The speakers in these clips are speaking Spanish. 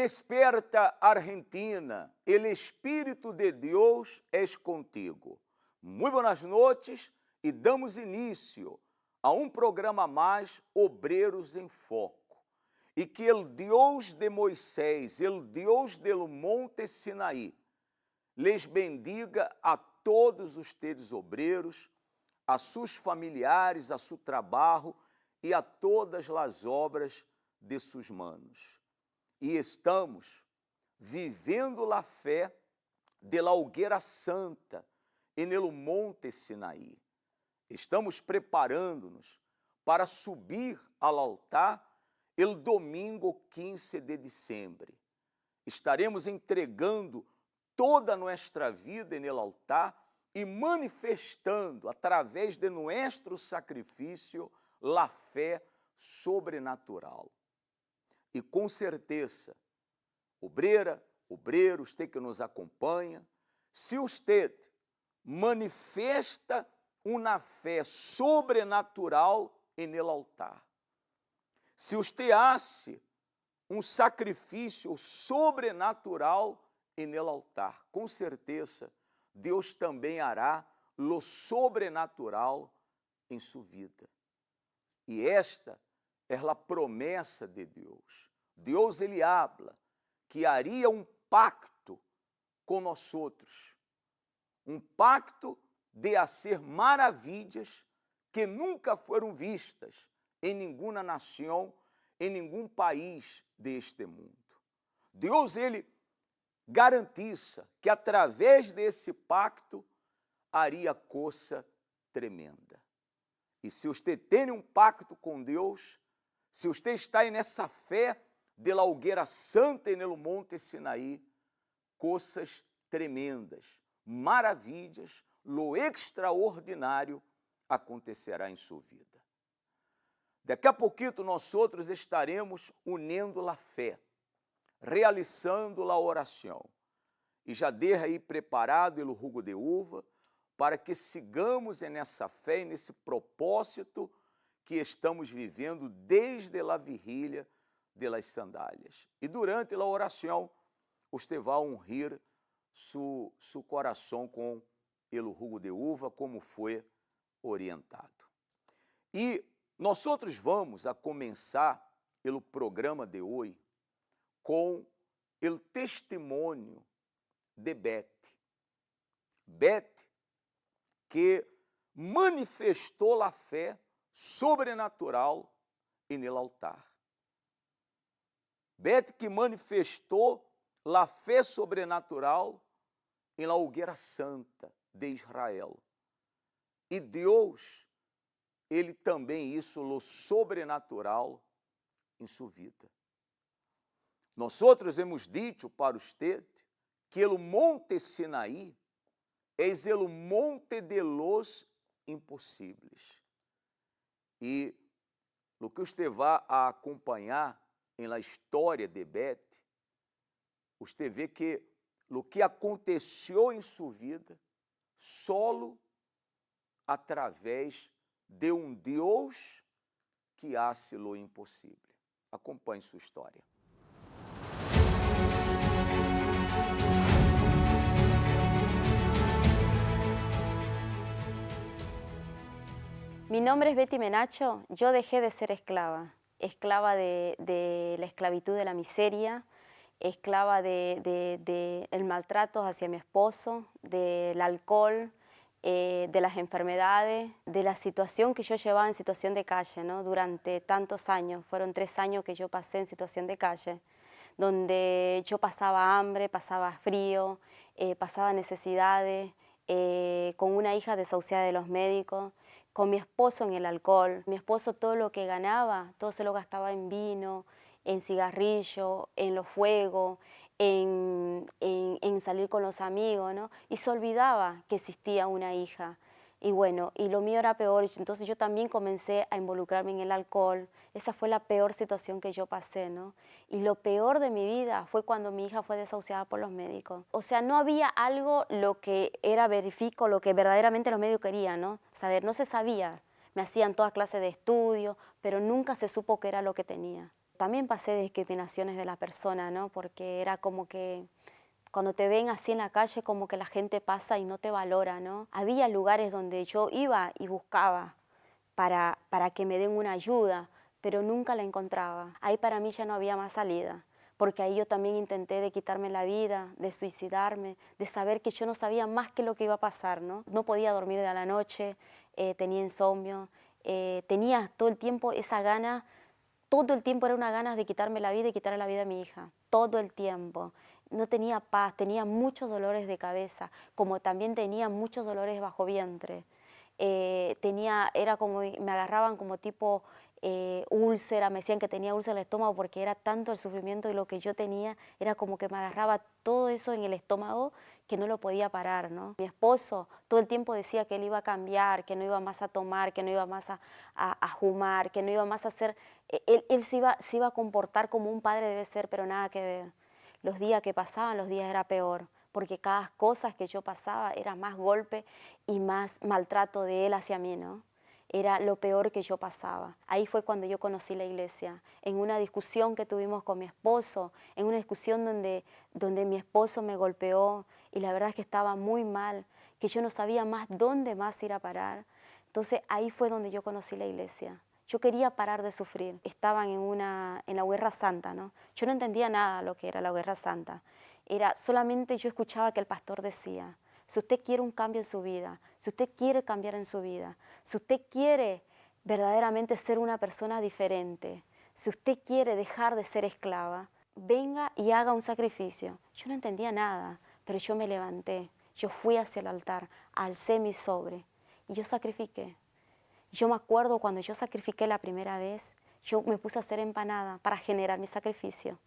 Despierta, Argentina, el Espírito de Deus es contigo. Muito boas noites e damos início a um programa mais Obreiros em Foco. E que o Deus de Moisés, o Deus do Monte Sinaí, les bendiga a todos os teus obreiros, a seus familiares, a seu trabalho e a todas as obras de seus manos. E estamos vivendo a fé de la Hogueira Santa e no Monte Sinaí. Estamos preparando-nos para subir ao altar el domingo 15 de dezembro. Estaremos entregando toda a nossa vida no altar e manifestando, através de nosso sacrifício, a fé sobrenatural. E com certeza, obreira, obreiro, você que nos acompanha, se você manifesta uma fé sobrenatural no altar, se você hace um sacrifício sobrenatural no altar, com certeza, Deus também hará lo sobrenatural em sua vida. E esta é a promessa de Deus. Deus, ele habla que haria um pacto com nós outros, um pacto de hacer maravilhas que nunca foram vistas em nenhuma nação, em nenhum país deste mundo. Deus, ele garantiza que através desse pacto haria coisa tremenda. E se você tem um pacto com Deus, se você está nessa fé de la Hogueira Santa e no Monte Sinaí, coisas tremendas, maravilhas, lo extraordinário acontecerá em sua vida. Daqui a pouquinho nós outros estaremos unindo a fé, realizando a oração. E já deixa aí preparado o jugo de uva para que sigamos nessa fé e nesse propósito que estamos vivendo desde a vigília de las sandálias. E durante a oração, você vai ungir seu coração com o jugo de uva, como foi orientado. E nós outros vamos a começar o programa de hoje com o testemunho de Beth. Beth, que manifestou a fé sobrenatural no altar. Beth, que manifestou a fé sobrenatural na Hogueira Santa de Israel. E Deus, ele também isso lo sobrenatural em sua vida. Nós outros hemos dito para usted que o Monte Sinaí é o monte de los impossíveis. E o que você vai a acompanhar em la história de Beth, você vê que o que aconteceu em sua vida solo através de um Deus que hace lo impossível. Acompanhe sua história. Mi nombre es Betty Menacho. Yo dejé de ser esclava, esclava de la esclavitud de la miseria, esclava del maltrato hacia mi esposo, del alcohol, de las enfermedades, de la situación que yo llevaba en situación de calle, ¿no? Durante tantos años. Fueron 3 años que yo pasé en situación de calle, donde yo pasaba hambre, pasaba frío, pasaba necesidades, con una hija desahuciada de los médicos, con mi esposo en el alcohol. Mi esposo todo lo que ganaba, todo se lo gastaba en vino, en cigarrillo, en los juegos, en salir con los amigos, ¿no? Y se olvidaba que existía una hija. Y bueno, y lo mío era peor, entonces yo también comencé a involucrarme en el alcohol. Esa fue la peor situación que yo pasé, ¿no? Y lo peor de mi vida fue cuando mi hija fue desahuciada por los médicos. O sea, no había algo lo que era verifico, lo que verdaderamente los médicos querían, ¿no? Saber, no se sabía. Me hacían todas clases de estudios, pero nunca se supo qué era lo que tenía. también pasé discriminaciones de la persona, ¿no? Porque era como que cuando te ven así en la calle, como que la gente pasa y no te valora, ¿no? Había lugares donde yo iba y buscaba para que me den una ayuda, pero nunca la encontraba. Ahí para mí ya no había más salida, porque ahí yo también intenté de quitarme la vida, de suicidarme, de saber que yo no sabía más que lo que iba a pasar, ¿no? No podía dormir de la noche, tenía insomnio, tenía todo el tiempo esa gana. Todo el tiempo era una ganas de quitarme la vida y quitarle la vida a mi hija, todo el tiempo. No tenía paz, tenía muchos dolores de cabeza, como también tenía muchos dolores bajo vientre. Era como, me agarraban como tipo úlcera, me decían que tenía úlcera en el estómago porque era tanto el sufrimiento y lo que yo tenía, era como que me agarraba todo eso en el estómago que no lo podía parar, ¿no? Mi esposo todo el tiempo decía que él iba a cambiar, que no iba más a tomar, que no iba más a fumar, que no iba más a hacer... Él se iba a comportar como un padre debe ser, pero nada que ver. Los días que pasaban, los días era peor, porque cada cosa que yo pasaba era más golpe y más maltrato de él hacia mí, ¿no? Era lo peor que yo pasaba. Ahí fue cuando yo conocí la iglesia, en una discusión que tuvimos con mi esposo, en una discusión donde mi esposo me golpeó y la verdad es que estaba muy mal, que yo no sabía más dónde más ir a parar. Entonces ahí fue donde yo conocí la iglesia. Yo quería parar de sufrir. Estaban en la Guerra Santa, ¿no? Yo no entendía nada lo que era la Guerra Santa. Solamente yo escuchaba que el pastor decía, si usted quiere un cambio en su vida, si usted quiere cambiar en su vida, si usted quiere verdaderamente ser una persona diferente, si usted quiere dejar de ser esclava, venga y haga un sacrificio. Yo no entendía nada, pero yo me levanté, yo fui hacia el altar, alcé mi sobre y yo sacrifiqué. Yo me acuerdo cuando yo sacrifiqué la primera vez, yo me puse a hacer empanada para generar mi sacrificio.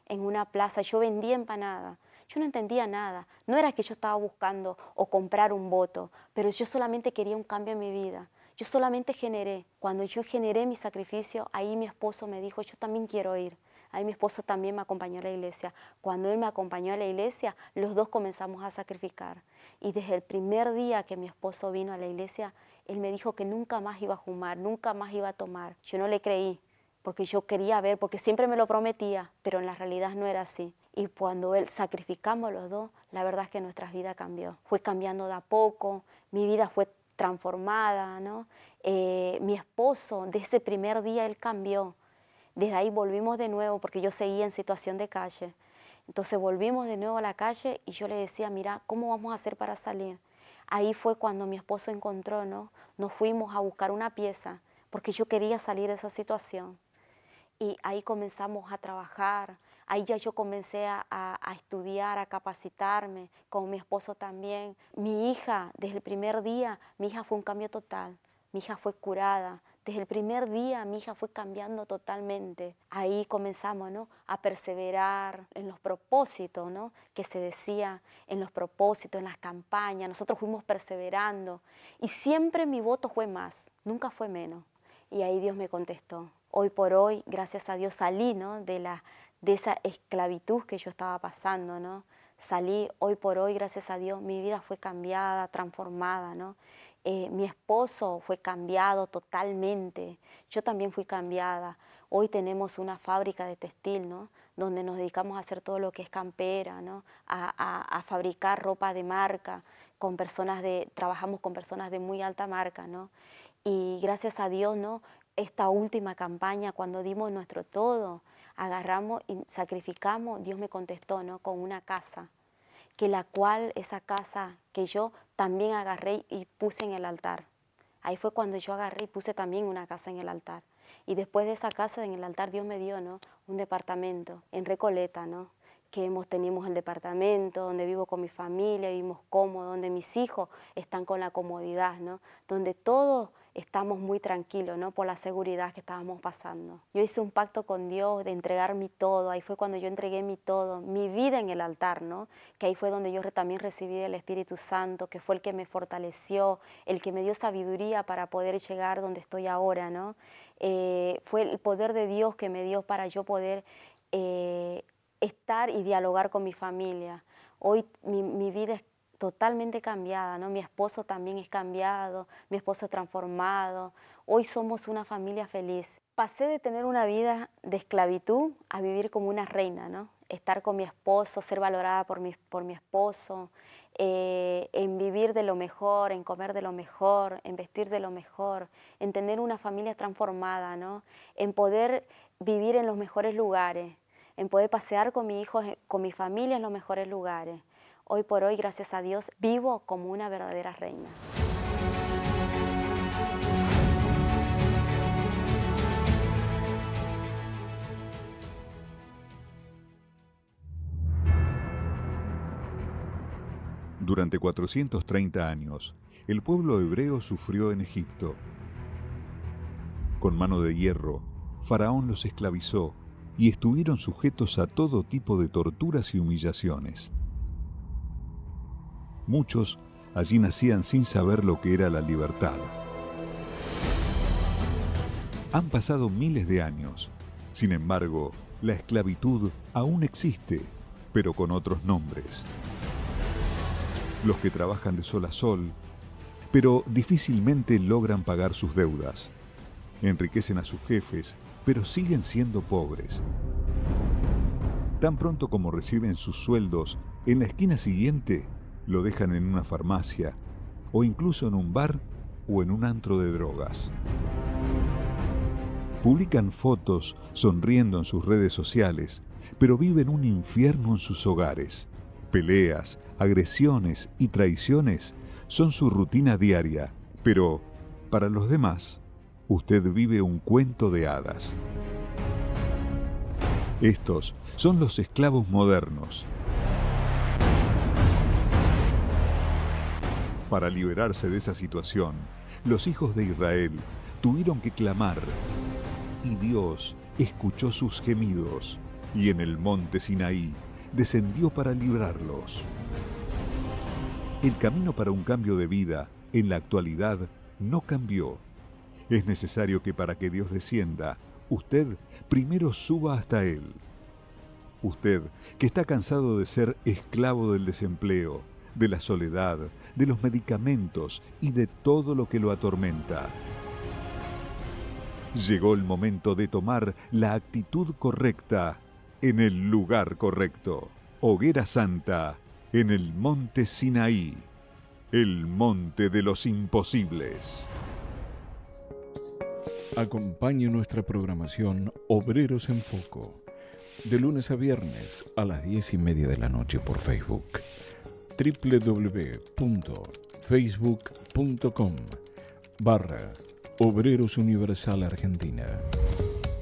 En una plaza, yo vendía empanada. Yo no entendía nada. No era que yo estaba buscando o comprar un voto, pero yo solamente quería un cambio en mi vida. Yo solamente generé. Cuando yo generé mi sacrificio, ahí mi esposo me dijo, yo también quiero ir. Ahí mi esposo también me acompañó a la iglesia. Cuando él me acompañó a la iglesia, los dos comenzamos a sacrificar. Y desde el primer día que mi esposo vino a la iglesia, él me dijo que nunca más iba a fumar, nunca más iba a tomar. Yo no le creí, porque yo quería ver, porque siempre me lo prometía, pero en la realidad no era así. Y cuando él sacrificamos los dos, la verdad es que nuestra vida cambió. Fue cambiando de a poco, mi vida fue transformada, ¿no? Mi esposo, de ese primer día, él cambió. Desde ahí volvimos de nuevo, porque yo seguía en situación de calle. Entonces volvimos de nuevo a la calle y yo le decía, mira, ¿cómo vamos a hacer para salir? Ahí fue cuando mi esposo encontró, ¿no? Nos fuimos a buscar una pieza, porque yo quería salir de esa situación. Y ahí comenzamos a trabajar, ahí ya yo comencé a estudiar, a capacitarme, con mi esposo también. Mi hija, desde el primer día, mi hija fue un cambio total, mi hija fue curada. Desde el primer día mi hija fue cambiando totalmente. Ahí comenzamos, ¿no?, a perseverar en los propósitos, ¿no?, que se decía, en los propósitos, en las campañas. Nosotros fuimos perseverando y siempre mi voto fue más, nunca fue menos. Y ahí Dios me contestó. Hoy por hoy, gracias a Dios, salí, ¿no?, de esa esclavitud que yo estaba pasando, ¿no? Salí hoy por hoy, gracias a Dios, mi vida fue cambiada, transformada, ¿no? Mi esposo fue cambiado totalmente, yo también fui cambiada. Hoy tenemos una fábrica de textil, ¿no?, donde nos dedicamos a hacer todo lo que es campera, ¿no?, a fabricar ropa de marca, trabajamos con personas de muy alta marca, ¿no? Y gracias a Dios, ¿no?, esta última campaña, cuando dimos nuestro todo, agarramos y sacrificamos, Dios me contestó, ¿no?, con una casa, que la cual esa casa que yo también agarré y puse en el altar. Ahí fue cuando yo agarré y puse también una casa en el altar. Y después de esa casa en el altar Dios me dio, ¿no?, un departamento en Recoleta, ¿no?, tenemos el departamento donde vivo con mi familia, vivimos cómodos, donde mis hijos están con la comodidad, ¿no?, donde todos estamos muy tranquilos, ¿no?, por la seguridad que estábamos pasando. Yo hice un pacto con Dios de entregar mi todo. Ahí fue cuando yo entregué mi todo, mi vida en el altar, ¿no?, que ahí fue donde yo también recibí el Espíritu Santo, que fue el que me fortaleció, el que me dio sabiduría para poder llegar donde estoy ahora, ¿no? Fue el poder de Dios que me dio para yo poder estar y dialogar con mi familia. Hoy mi vida es totalmente cambiada, ¿no? Mi esposo también es cambiado, mi esposo es transformado. Hoy somos una familia feliz. Pasé de tener una vida de esclavitud a vivir como una reina, ¿no? Estar con mi esposo, ser valorada por mi esposo, en vivir de lo mejor, en comer de lo mejor, en vestir de lo mejor, en tener una familia transformada, ¿no? En poder vivir en los mejores lugares, en poder pasear con mis hijos, con mi familia en los mejores lugares. Hoy por hoy, gracias a Dios, vivo como una verdadera reina. Durante 430 años, el pueblo hebreo sufrió en Egipto. Con mano de hierro, Faraón los esclavizó y estuvieron sujetos a todo tipo de torturas y humillaciones. Muchos allí nacían sin saber lo que era la libertad. Han pasado miles de años. Sin embargo, la esclavitud aún existe, pero con otros nombres. Los que trabajan de sol a sol, pero difícilmente logran pagar sus deudas. Enriquecen a sus jefes, pero siguen siendo pobres. Tan pronto como reciben sus sueldos, en la esquina siguiente lo dejan en una farmacia, o incluso en un bar o en un antro de drogas. Publican fotos sonriendo en sus redes sociales, pero viven un infierno en sus hogares. Peleas, agresiones y traiciones son su rutina diaria, pero para los demás, usted vive un cuento de hadas. Estos son los esclavos modernos. Para liberarse de esa situación, los hijos de Israel tuvieron que clamar, y Dios escuchó sus gemidos, y en el monte Sinaí descendió para librarlos. El camino para un cambio de vida, en la actualidad, no cambió. Es necesario que para que Dios descienda, usted primero suba hasta Él. Usted, que está cansado de ser esclavo del desempleo, de la soledad, de los medicamentos y de todo lo que lo atormenta. Llegó el momento de tomar la actitud correcta en el lugar correcto. Hoguera Santa en el monte Sinaí, el monte de los imposibles. Acompañe nuestra programación Obreros en Foco, de lunes a viernes a las 10:30 de la noche por Facebook. www.facebook.com/Obreros Universal Argentina,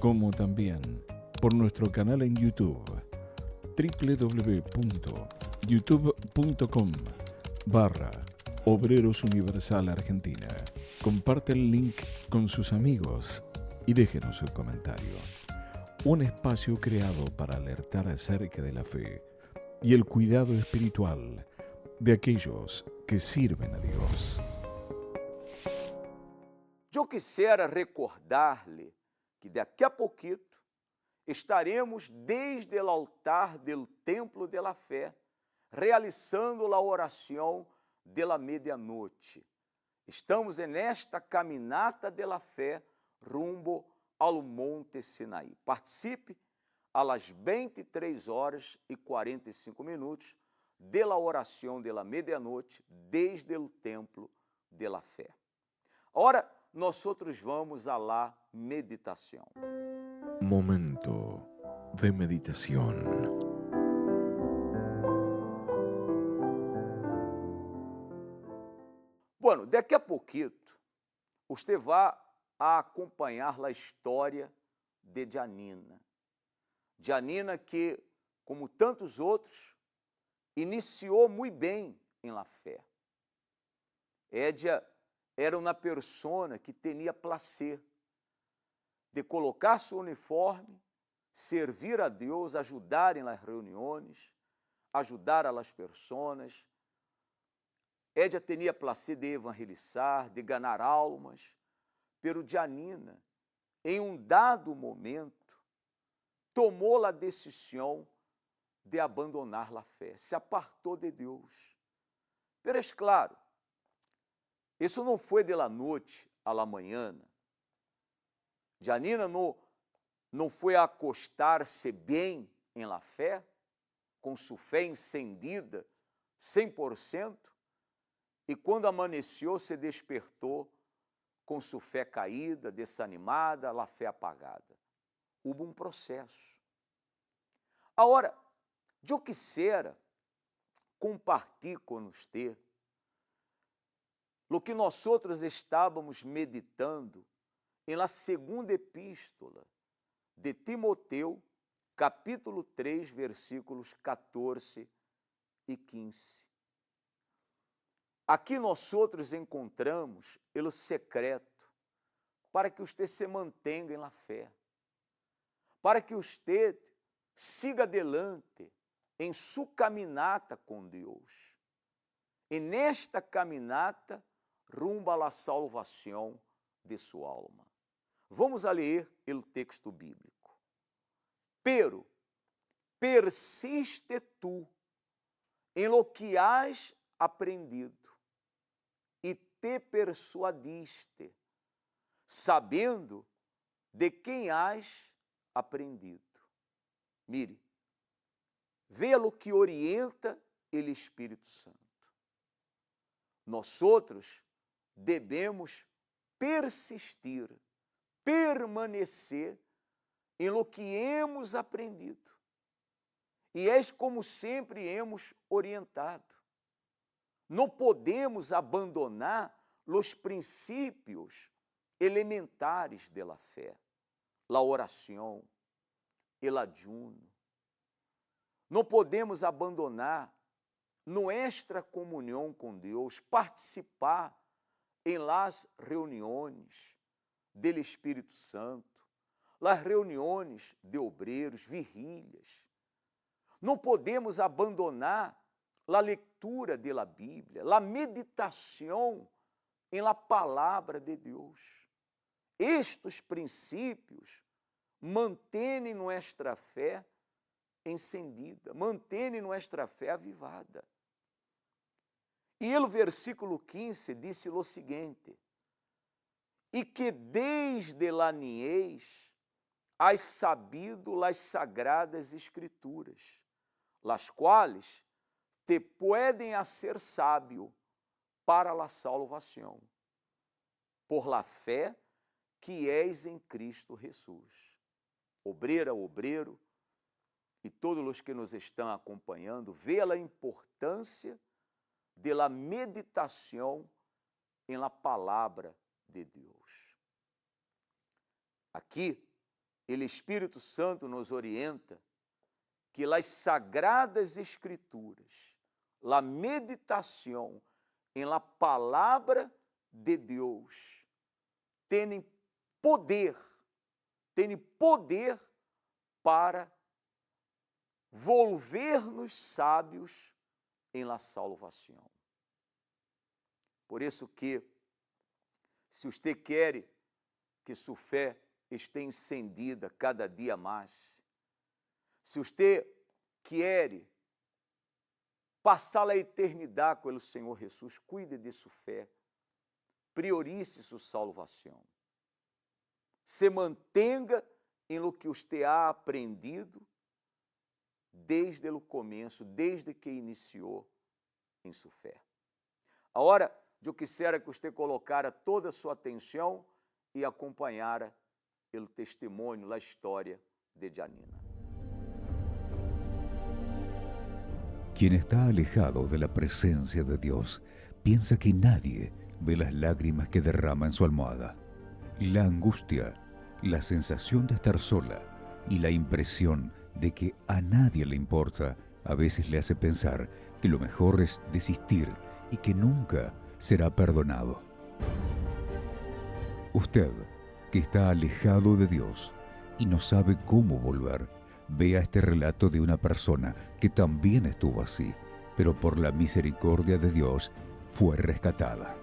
como también por nuestro canal en YouTube, www.youtube.com/Obreros Universal Argentina. Comparte el link con sus amigos y déjenos su comentario. Un espacio creado para alertar acerca de la fe y el cuidado espiritual de aquellos que sirven a Dios. Eu quisiera recordar-lhe que daqui a pouquito estaremos desde o altar do Templo de la Fé, realizando a oração de la medianoite. Estamos nesta caminata de la fé rumbo ao Monte Sinaí. Participe às 23h45 de la oração de la medianoite desde o Templo de la Fé. Ora, nós outros vamos à la meditação. Momento de meditación. Bueno, daqui a pouquito, você vai acompanhar a história de Janina. Janina que, como tantos outros, iniciou muito bem em la fé. Ella era uma persona que tinha placer de colocar seu uniforme, servir a Deus, ajudar em las reuniões, ajudar a las personas. Ella tinha placer de evangelizar, de ganhar almas, pero Janina, em um dado momento, tomou a decisão de abandonar a fé, se apartou de Deus. Pero é claro, isso não foi de la noite a la manhã. Janina não foi acostar-se bem em la fé, com sua fé encendida 100%, e quando amanheceu, se despertou com sua fé caída, desanimada, la fé apagada. Houve um processo. Agora, eu quisiera compartilhar com você o que nós outros estávamos meditando em la segunda epístola de Timoteu, capítulo 3, versículos 14 e 15. Aqui nós outros encontramos o secreto para que você se mantenha na fé, para que você siga adelante em sua caminata com Deus. E nesta caminata, rumbo à salvação de sua alma. Vamos a ler o texto bíblico. Pero persiste tu em lo que has aprendido e te persuadiste, sabendo de quem has aprendido. Mire, veja o que orienta o Espírito Santo. Nós outros devemos persistir, permanecer em lo que hemos aprendido. E és como sempre hemos orientado. Não podemos abandonar os princípios elementares de la fé, la oração, el ayuno. Não podemos abandonar nuestra comunhão com Deus, participar em las reuniões del Espírito Santo, las reuniões de obreiros, vigílias. Não podemos abandonar a leitura de la Bíblia, a meditação em la palavra de Deus. Estes princípios mantêm nossa fé encendida, mantêm nossa fé avivada. E o versículo 15 disse o seguinte: e que desde la niñez has sabido las sagradas escrituras, las quales te pueden hacer sábio para la salvação, por la fé que és em Cristo Jesus. Obreira, obreiro, e todos os que nos estão acompanhando, vê a importância de la meditação em la palavra de Deus. Aqui, o Espírito Santo nos orienta que las sagradas escrituras, la meditação em la palavra de Deus, têm poder para volver-nos sábios em la salvação. Por isso que, se você quer que sua fé esteja encendida cada dia mais, se você quer passar a eternidade com o Senhor Jesus, cuide de sua fé, priorize sua salvação, se mantenha em lo que você ha aprendido desde o começo, desde que iniciou em sua fé. Agora, eu quisiera que você colocara toda a sua atenção e acompanhara o testemunho, a história de Janina. Quien está alejado de la presencia de Dios piensa que nadie ve las lágrimas que derrama en su almohada. La angustia, la sensación de estar sola y la impresión de que a nadie le importa a veces le hace pensar que lo mejor es desistir y que nunca será perdonado. Usted, que está alejado de Dios y no sabe cómo volver, vea este relato de una persona que también estuvo así, pero por la misericordia de Dios fue rescatada.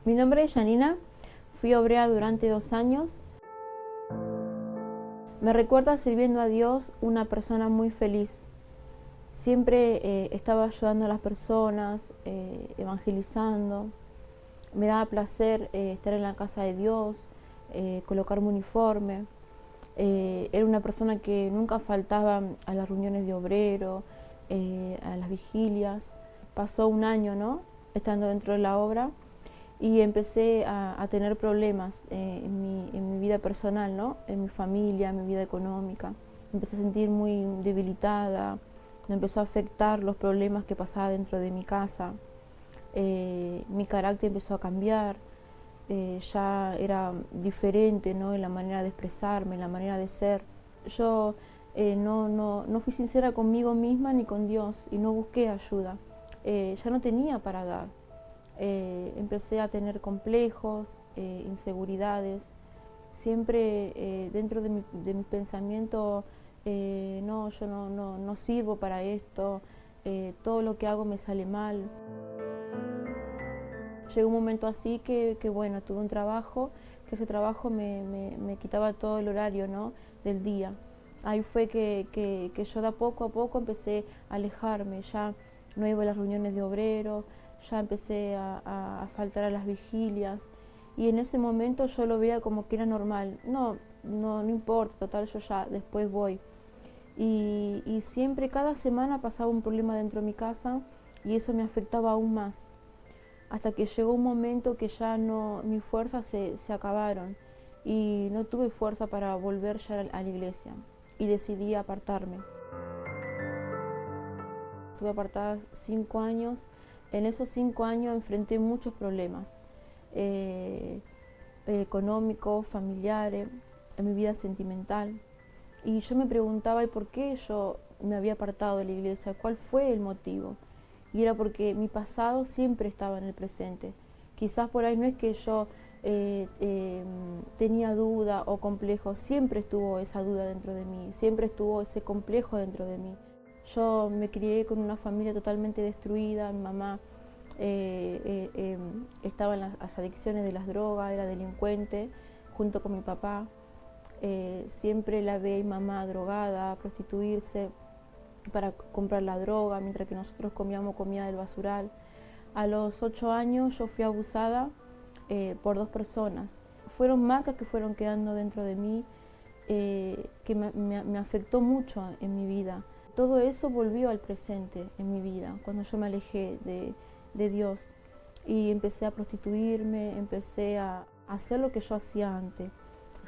Mi nombre es Janina, fui obrera durante 2 años. Me recuerda sirviendo a Dios una persona muy feliz, Siempre estaba ayudando a las personas, evangelizando. Me daba placer estar en la casa de Dios, colocarme uniforme. Era una persona que nunca faltaba a las reuniones de obrero, a las vigilias. Pasó un año, ¿no?, estando dentro de la obra, y empecé a tener problemas en mi vida personal, ¿no?, en mi familia, en mi vida económica. Me empecé a sentir muy debilitada, me empezó a afectar los problemas que pasaba dentro de mi casa. Mi carácter empezó a cambiar, ya era diferente, ¿no?, en la manera de expresarme, en la manera de ser. Yo no fui sincera conmigo misma ni con Dios y no busqué ayuda. Ya no tenía para dar. Empecé a tener complejos, inseguridades. Siempre dentro de mis pensamientos, no, yo no sirvo para esto, todo lo que hago me sale mal. Llegó un momento así que bueno, tuve un trabajo, que ese trabajo me quitaba todo el horario, ¿no?, del día. Ahí fue que yo de a poco empecé a alejarme, ya no iba a las reuniones de obreros, ya empecé a faltar a las vigilias, y en ese momento yo lo veía como que era normal. No importa, total, yo ya después voy. Y siempre, cada semana pasaba un problema dentro de mi casa y eso me afectaba aún más. Hasta que llegó un momento que ya mis fuerzas se acabaron y no tuve fuerza para volver ya a la iglesia y decidí apartarme. Estuve apartada 5 años. En esos 5 años enfrenté muchos problemas económicos, familiares, en mi vida sentimental. Y yo me preguntaba, ¿y por qué yo me había apartado de la iglesia? ¿Cuál fue el motivo? Y era porque mi pasado siempre estaba en el presente. Quizás por ahí no es que yo tenía duda o complejo, siempre estuvo esa duda dentro de mí, siempre estuvo ese complejo dentro de mí. Yo me crié con una familia totalmente destruida. Mi mamá estaba en las adicciones de las drogas, era delincuente, junto con mi papá. Siempre la veía mamá drogada, prostituirse para comprar la droga, mientras que nosotros comíamos comida del basural. A los 8 años yo fui abusada por 2 personas. Fueron marcas que fueron quedando dentro de mí, que me afectó mucho en mi vida. Todo eso volvió al presente en mi vida, cuando yo me alejé de Dios y empecé a prostituirme, empecé a hacer lo que yo hacía antes,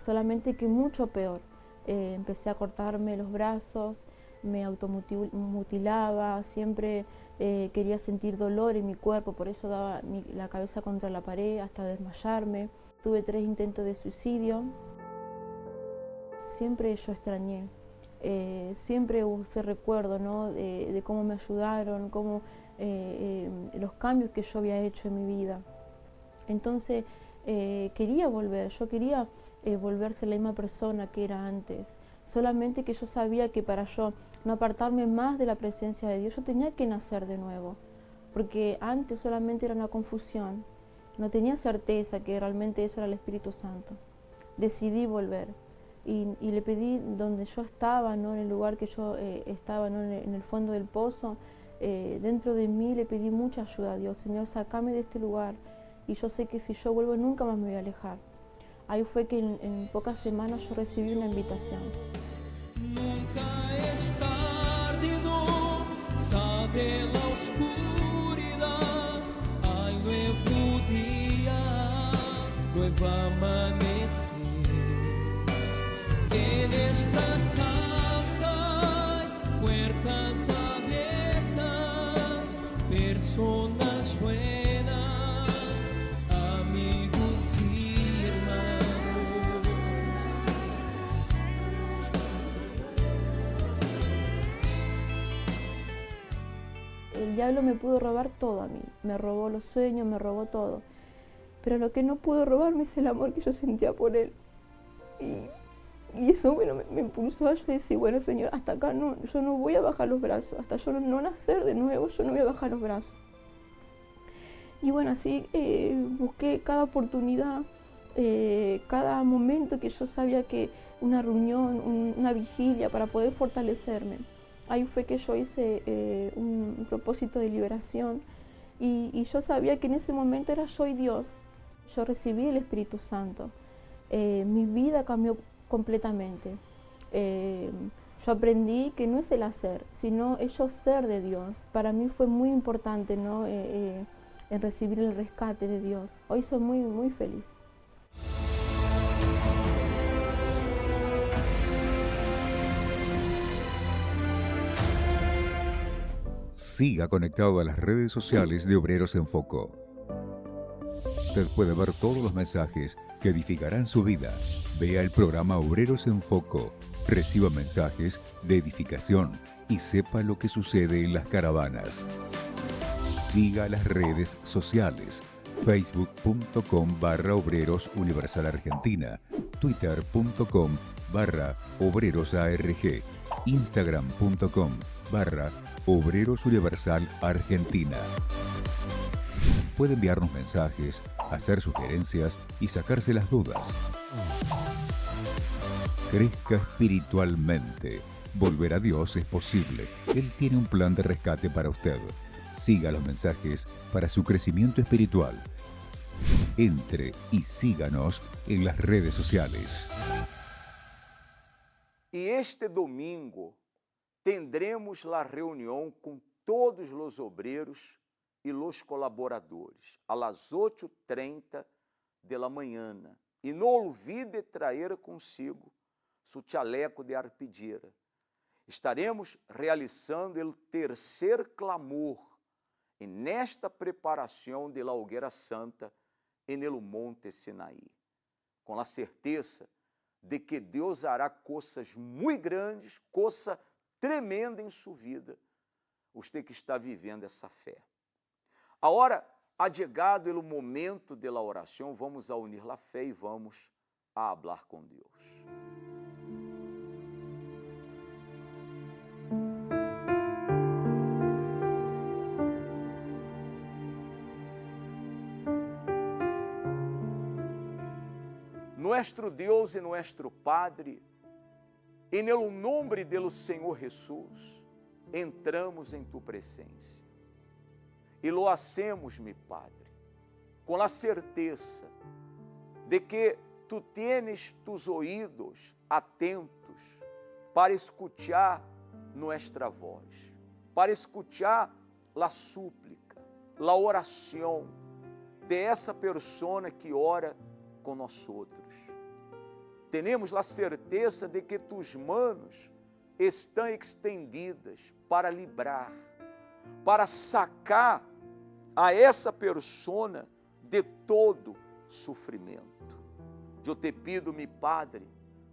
solamente que mucho peor. Empecé a cortarme los brazos, me automutilaba, siempre quería sentir dolor en mi cuerpo, por eso daba la cabeza contra la pared hasta desmayarme. Tuve 3 intentos de suicidio. Siempre yo extrañé, siempre busqué recuerdo, ¿no?, de cómo me ayudaron, los cambios que yo había hecho en mi vida. Entonces quería volver, yo quería volver a ser la misma persona que era antes. Solamente que yo sabía que para yo no apartarme más de la presencia de Dios, yo tenía que nacer de nuevo, porque antes solamente era una confusión, no tenía certeza que realmente eso era el Espíritu Santo. Decidí volver y le pedí donde yo estaba, ¿no?, en el lugar que yo estaba, ¿no?, en el fondo del pozo, dentro de mí le pedí mucha ayuda a Dios. Señor, sácame de este lugar, y yo sé que si yo vuelvo nunca más me voy a alejar. Ahí fue que en pocas semanas yo recibí una invitación. Nunca es tarde, no sale la oscuridad. Hay nuevo día, nuevo amanecer. En esta casa hay puertas abiertas, personas buenas, amigos y hermanos. El diablo me pudo robar todo a mí, me robó los sueños, me robó todo. Pero lo que no pudo robarme es el amor que yo sentía por él. Y eso, bueno, me impulsó a yo decir, bueno, Señor, hasta acá yo no voy a bajar los brazos, hasta yo no nacer de nuevo, yo no voy a bajar los brazos. Y bueno, así busqué cada oportunidad, cada momento que yo sabía que una reunión, una vigilia para poder fortalecerme. Ahí fue que yo hice un propósito de liberación y yo sabía que en ese momento era yo y Dios. Yo recibí el Espíritu Santo. Mi vida cambió completamente. Yo aprendí que no es el hacer, sino el yo ser de Dios. Para mí fue muy importante, ¿no? En recibir el rescate de Dios. Hoy soy muy, muy feliz. Siga conectado a las redes sociales de Obreros en Foco. Usted puede ver todos los mensajes que edificarán su vida. Vea el programa Obreros en Foco, reciba mensajes de edificación y sepa lo que sucede en las caravanas. Siga las redes sociales: facebook.com/Obreros Universal Argentina, twitter.com/Obreros ARG, instagram.com/Obreros Universal Argentina. Puede enviarnos mensajes, hacer sugerencias y sacarse las dudas. Crezca espiritualmente. Volver a Dios es posible. Él tiene un plan de rescate para usted. Siga los mensajes para su crecimiento espiritual. Entre y síganos en las redes sociales. E este domingo tendremos la reunião com todos os obreiros e os colaboradores, a las 8h30 de la manhã. E não olvide trazer consigo seu chaleco de arpidira. Estaremos realizando o terceiro clamor e nesta preparação de la hogueira santa en el monte Sinaí, com a certeza de que Deus hará coisas muito grandes, coisa tremenda em sua vida, você que está vivendo essa fé. Agora, ha chegado o momento de la oração, vamos a unir la fé e vamos a hablar com Deus. Nuestro Deus e nuestro Padre, en el nombre del Senhor Jesús, entramos em tu presença. E lo hacemos, mi Padre, com a certeza de que tu tienes tus oídos atentos para escuchar nuestra voz, para escuchar la súplica, la oração de essa persona que ora com nós outros. Temos a certeza de que tus manos estão extendidas para livrar, para sacar a essa persona de todo sofrimento. Eu te pido, mi Padre,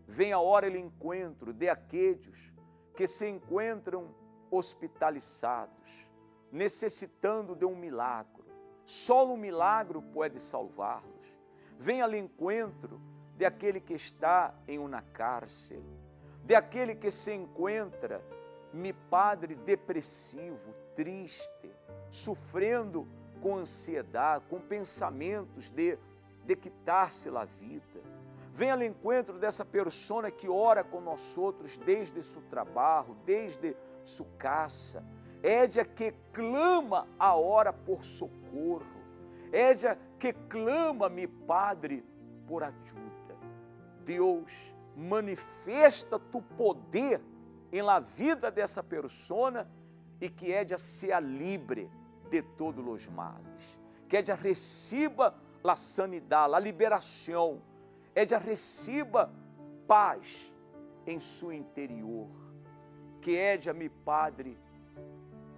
venha agora o encontro de aqueles que se encontram hospitalizados, necessitando de um milagre. Só um milagre pode salvá-los. Venha ao encontro de aquele que está em uma cárcere, de aquele que se encontra, mi Padre, depressivo, triste, sofrendo com ansiedade, com pensamentos de quitar-se a vida. Venha ao encontro dessa persona que ora com nós outros desde seu trabalho, desde sua casa. Édia que clama a hora por socorro. Édia que clama, mi Padre, por ajuda. Deus, manifesta tu poder em la vida dessa persona e que Édia seja livre de todos os males. Que Édia receba a sanidade, a liberação. Édia receba paz em seu interior. Que Édia, mi Padre,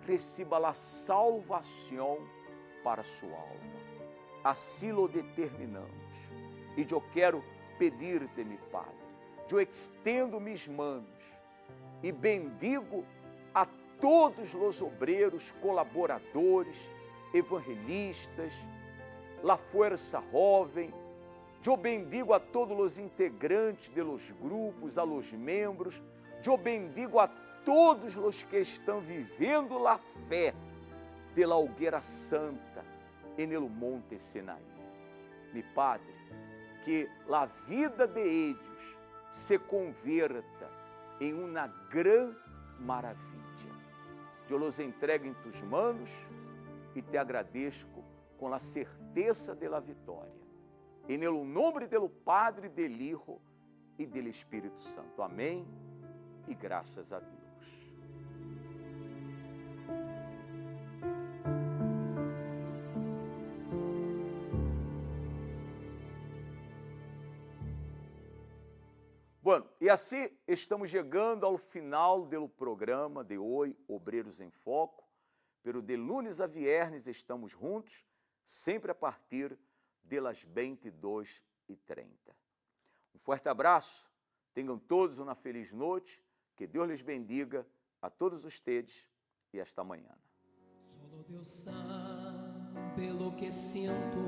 receba a salvação para sua alma. Assim lo determinamos. E eu quero pedir-te, mi Padre, eu extendo minhas mãos e bendigo a todos os obreiros, colaboradores, evangelistas, la Fuerza Jovem. Eu bendigo a todos os integrantes de los grupos, a los membros. Eu bendigo a todos os que estão vivendo a fé de la hogueira santa en el monte Sinaí. Mi Padre, que a vida de ellos se converta em uma grande maravilha. Eu los entrego em tus manos e te agradeço com a certeza de la vitória. Em el nome do Padre, del Hijo e del Espírito Santo. Amém e graças a Deus. Bueno, e assim estamos chegando ao final do programa de hoje, Obreiros em Foco. Pero de lunes a viernes estamos juntos, sempre a partir das 22h30. Um forte abraço, tenham todos uma feliz noite, que Deus lhes bendiga a todos ustedes e hasta amanhã. Solo Dios sabe lo que siento,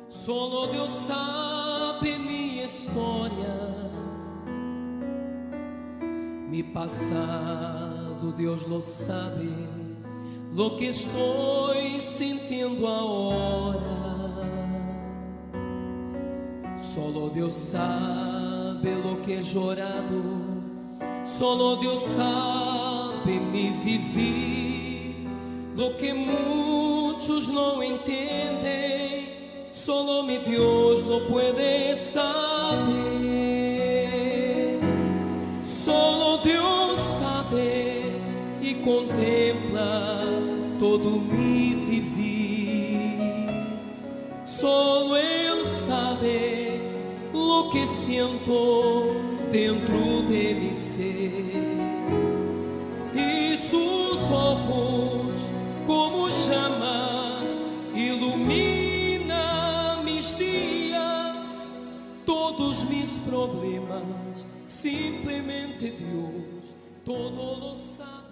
solo Dios sabe mi historia, mi pasado Dios lo sabe, lo que estoy sintiendo ahora. Solo Dios sabe lo que he llorado, solo Dios sabe mi vivir, lo que muchos no entienden, solo mi Dios lo puede saber. Solo Dios sabe y contempla todo mi vivir. Solo Él sabe lo que siento dentro de mi ser. Y sus ojos como llama ilumina mis días, todos mis problemas, simplemente Dios todo lo sabe.